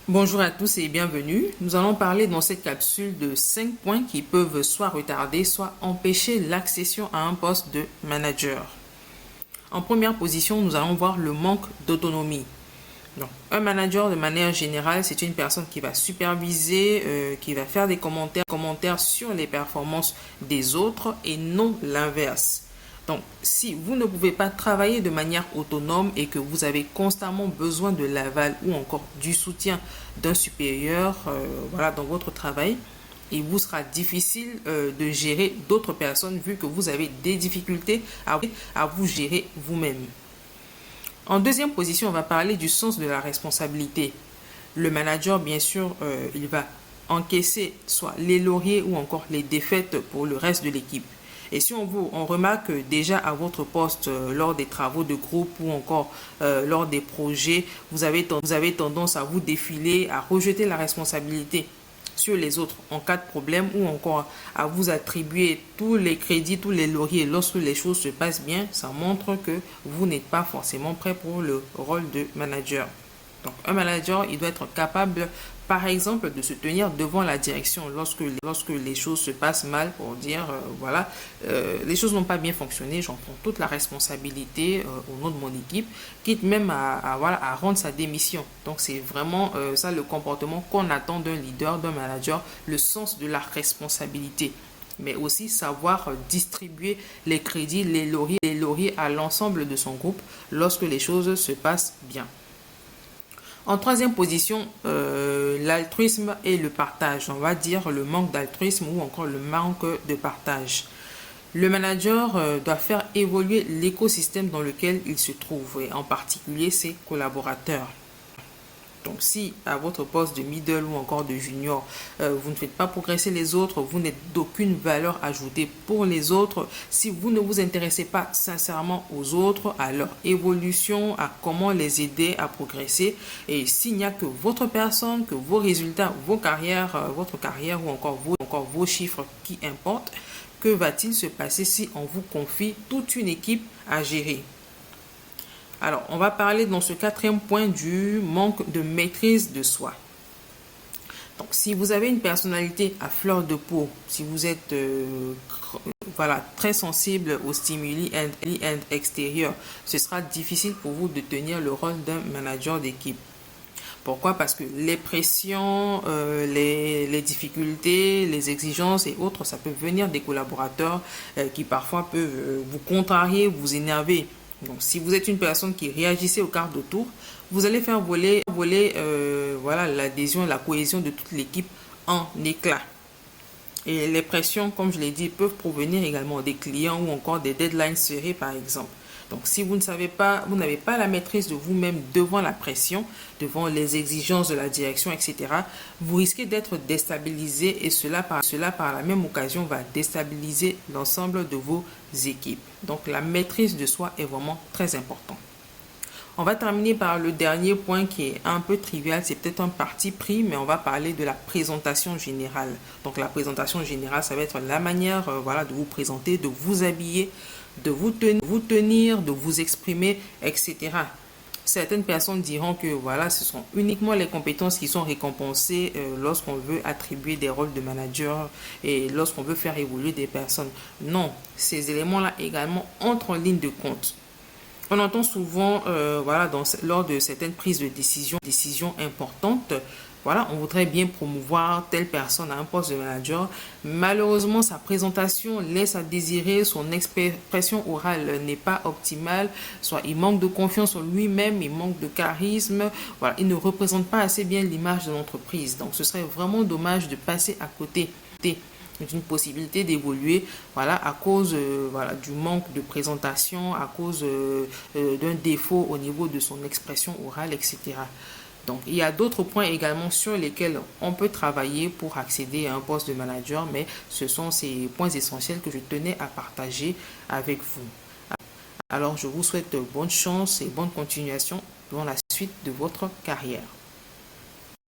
Bonjour à tous et bienvenue. Nous allons parler dans cette capsule de 5 points qui peuvent soit retarder, soit empêcher l'accession à un poste de manager. En première position, nous allons voir le manque d'autonomie. Donc, un manager, de manière générale, c'est une personne qui va superviser, qui va faire des commentaires sur les performances des autres et non l'inverse. Donc, si vous ne pouvez pas travailler de manière autonome et que vous avez constamment besoin de l'aval ou encore du soutien d'un supérieur dans votre travail, il vous sera difficile de gérer d'autres personnes vu que vous avez des difficultés à vous gérer vous-même. En deuxième position, on va parler du sens de la responsabilité. Le manager, bien sûr, il va encaisser soit les lauriers ou encore les défaites pour le reste de l'équipe. Et si on remarque déjà à votre poste, lors des travaux de groupe ou encore lors des projets, vous avez tendance à vous défiler, à rejeter la responsabilité sur les autres en cas de problème ou encore à vous attribuer tous les crédits, tous les lauriers lorsque les choses se passent bien, ça montre que vous n'êtes pas forcément prêt pour le rôle de manager. Donc, un manager, il doit être capable, par exemple, de se tenir devant la direction lorsque les choses se passent mal pour dire, les choses n'ont pas bien fonctionné, j'en prends toute la responsabilité au nom de mon équipe, quitte même à rendre sa démission. Donc, c'est vraiment ça le comportement qu'on attend d'un leader, d'un manager, le sens de la responsabilité. Mais aussi savoir distribuer les crédits, les lauriers à l'ensemble de son groupe lorsque les choses se passent bien. En troisième position, l'altruisme et le partage. On va dire le manque d'altruisme ou encore le manque de partage. Le manager doit faire évoluer l'écosystème dans lequel il se trouve, et en particulier ses collaborateurs. Donc si à votre poste de middle ou encore de junior, vous ne faites pas progresser les autres, vous n'êtes d'aucune valeur ajoutée pour les autres, si vous ne vous intéressez pas sincèrement aux autres, à leur évolution, à comment les aider à progresser, et s'il n'y a que votre personne, que vos résultats, vos carrières, votre carrière ou encore vos chiffres qui importent, que va-t-il se passer si on vous confie toute une équipe à gérer? Alors, on va parler dans ce quatrième point du manque de maîtrise de soi. Donc, si vous avez une personnalité à fleur de peau, si vous êtes très sensible aux stimuli extérieurs, ce sera difficile pour vous de tenir le rôle d'un manager d'équipe. Pourquoi? Parce que les pressions, les difficultés, les exigences et autres, ça peut venir des collaborateurs qui parfois peuvent vous contrarier, vous énerver. Donc, si vous êtes une personne qui réagissait au quart de tour, vous allez faire voler l'adhésion et la cohésion de toute l'équipe en éclats. Et les pressions, comme je l'ai dit, peuvent provenir également des clients ou encore des deadlines serrées, par exemple. Donc, si vous n'avez pas la maîtrise de vous-même devant la pression, devant les exigences de la direction, etc., vous risquez d'être déstabilisé et cela par la même occasion va déstabiliser l'ensemble de vos équipes. Donc, la maîtrise de soi est vraiment très importante. On va terminer par le dernier point qui est un peu trivial, c'est peut-être un parti pris, mais on va parler de la présentation générale. Donc la présentation générale, ça va être la manière de vous présenter, de vous habiller, de vous tenir, de vous exprimer, etc. Certaines personnes diront que ce sont uniquement les compétences qui sont récompensées lorsqu'on veut attribuer des rôles de manager et lorsqu'on veut faire évoluer des personnes. Non, ces éléments-là également entrent en ligne de compte. On entend souvent, lors de certaines prises de décisions importantes, on voudrait bien promouvoir telle personne à un poste de manager. Malheureusement, sa présentation laisse à désirer, son expression orale n'est pas optimale, soit il manque de confiance en lui-même, il manque de charisme, il ne représente pas assez bien l'image de l'entreprise. Donc, ce serait vraiment dommage de passer à côté d'une possibilité d'évoluer à cause du manque de présentation, à cause d'un défaut au niveau de son expression orale, etc. Donc, il y a d'autres points également sur lesquels on peut travailler pour accéder à un poste de manager, mais ce sont ces points essentiels que je tenais à partager avec vous. Alors, je vous souhaite bonne chance et bonne continuation dans la suite de votre carrière.